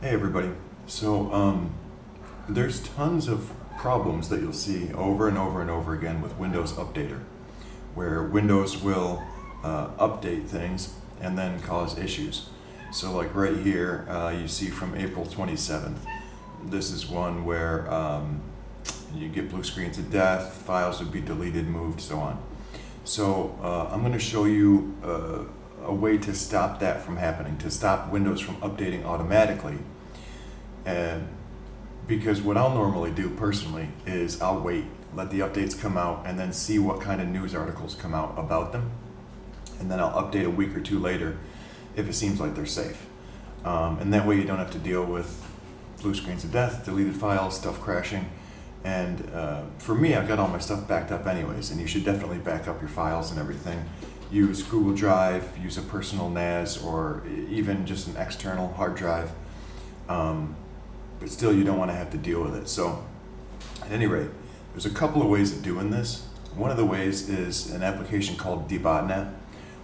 Hey everybody. There's tons of problems that you'll see over and over and over again with Windows Updater, where Windows will update things and then cause issues. So like right here, you see from April 27th, this is one where you get blue screens of death, files would be deleted, moved, so on. I'm going to show you a way to stop that from happening, to stop Windows from updating automatically. And because what I'll normally do personally is I'll wait, let the updates come out, and then see what kind of news articles come out about them. And then I'll update a week or two later if it seems like they're safe. And that way you don't have to deal with blue screens of death, deleted files, stuff crashing. And for me, I've got all my stuff backed up anyways, and you should definitely back up your files and everything. Use Google Drive, use a personal NAS, or even just an external hard drive. But still, you don't want to have to deal with it. So, at any rate, there's a couple of ways of doing this. One of the ways is an application called debotnet,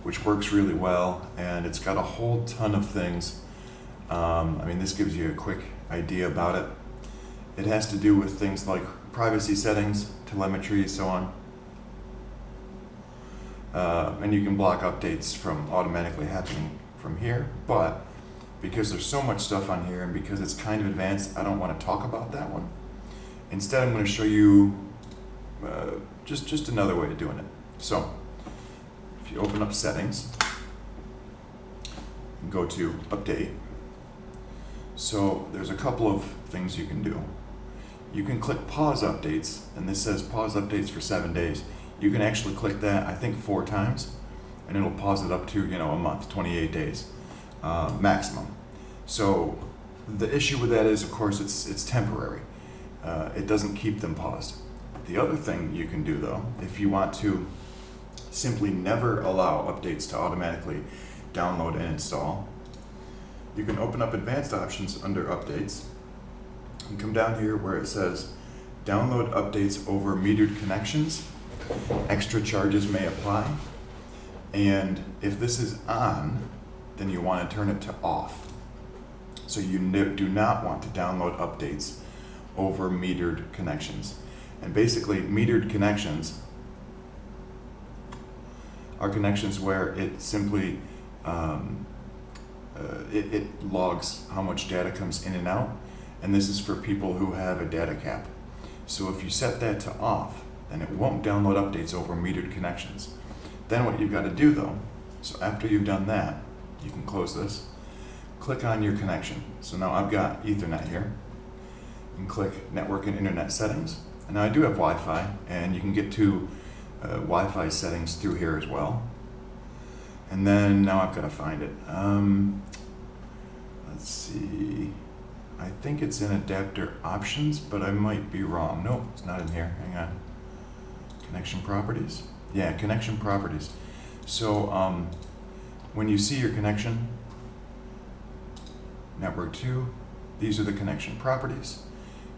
which works really well, and it's got a whole ton of things. This gives you a quick idea about it. It has to do with things like privacy settings, telemetry, so on. And you can block updates from automatically happening from here, but because there's so much stuff on here and because it's kind of advanced, I don't want to talk about that one. Instead, I'm going to show you just another way of doing it. So, if you open up settings, and go to update. So there's a couple of things you can do. You can click pause updates, and this says pause updates for 7 days. You can actually click that, I think 4 times, and it'll pause it up to a month, 28 days maximum. So the issue with that is, of course, it's temporary. It doesn't keep them paused. The other thing you can do, though, if you want to simply never allow updates to automatically download and install, you can open up advanced options under updates and come down here where it says download updates over metered connections. Extra charges may apply. And if this is on, then you want to turn it to off. So you do not want to download updates over metered connections. And basically, metered connections are connections where it simply it logs how much data comes in and out, and this is for people who have a data cap. So if you set that to off, then it won't download updates over metered connections. Then what you've got to do, though, so after you've done that, you can close this, click on your connection. So now I've got Ethernet here, and click Network and Internet Settings. And now I do have Wi-Fi, and you can get to Wi-Fi settings through here as well. And then now I've got to find it. Let's see. I think it's in Adapter Options, but I might be wrong. Nope, it's not in here. Hang on. Connection Properties. Yeah, Connection Properties. So when you see your connection, Network 2, these are the connection properties.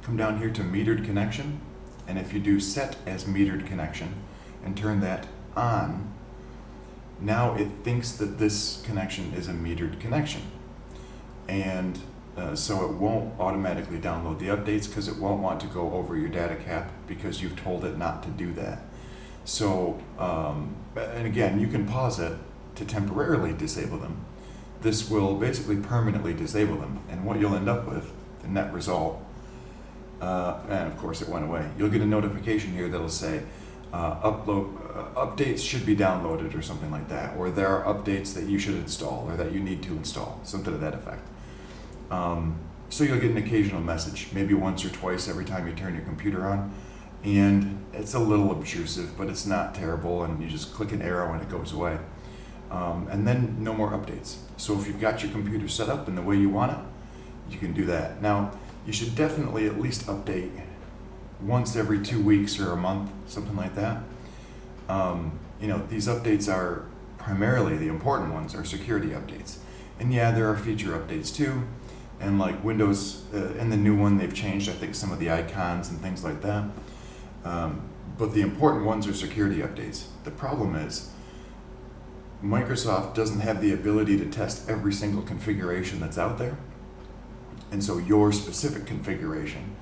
Come down here to Metered Connection, and if you do Set as Metered Connection and turn that on, now it thinks that this connection is a metered connection. And so it won't automatically download the updates because it won't want to go over your data cap because you've told it not to do that. So, and again, you can pause it to temporarily disable them. This will basically permanently disable them. And what you'll end up with, the net result, and of course it went away, you'll get a notification here that'll say, updates should be downloaded or something like that, or there are updates that you should install or that you need to install, something to that effect. So you'll get an occasional message, maybe once or twice every time you turn your computer on, and it's a little obtrusive, but it's not terrible, and you just click an arrow and it goes away. And then no more updates. So if you've got your computer set up in the way you want it, you can do that. Now, you should definitely at least update once every 2 weeks or a month, something like that. These updates are primarily, the important ones are security updates. And yeah, there are feature updates too. And like Windows, in the new one, they've changed, I think, some of the icons and things like that. But the important ones are security updates. The problem is, Microsoft doesn't have the ability to test every single configuration that's out there. And so your specific configuration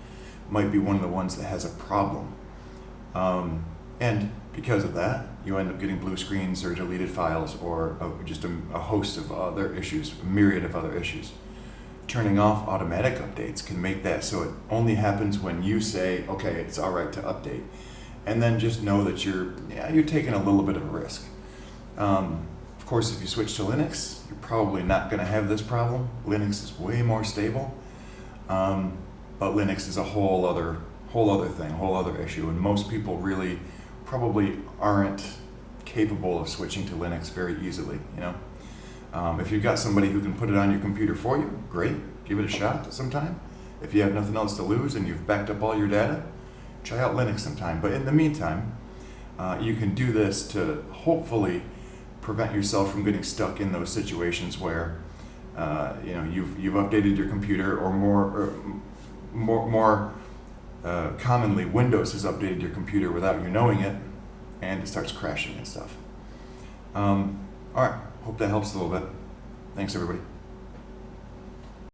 might be one of the ones that has a problem. And because of that, you end up getting blue screens or deleted files or just a host of other issues, a myriad of other issues. Turning off automatic updates can make that so it only happens when you say, okay, it's all right to update. And then just know that you're taking a little bit of a risk. Of course, if you switch to Linux, you're probably not going to have this problem. Linux is way more stable, but Linux is a whole other thing, whole other issue, and most people really probably aren't capable of switching to Linux very easily. If you've got somebody who can put it on your computer for you, great, give it a shot sometime. If you have nothing else to lose and you've backed up all your data, try out Linux sometime. But in the meantime, you can do this to hopefully prevent yourself from getting stuck in those situations where you've updated your computer, or more commonly, Windows has updated your computer without you knowing it, and it starts crashing and stuff. All right, hope that helps a little bit. Thanks, everybody.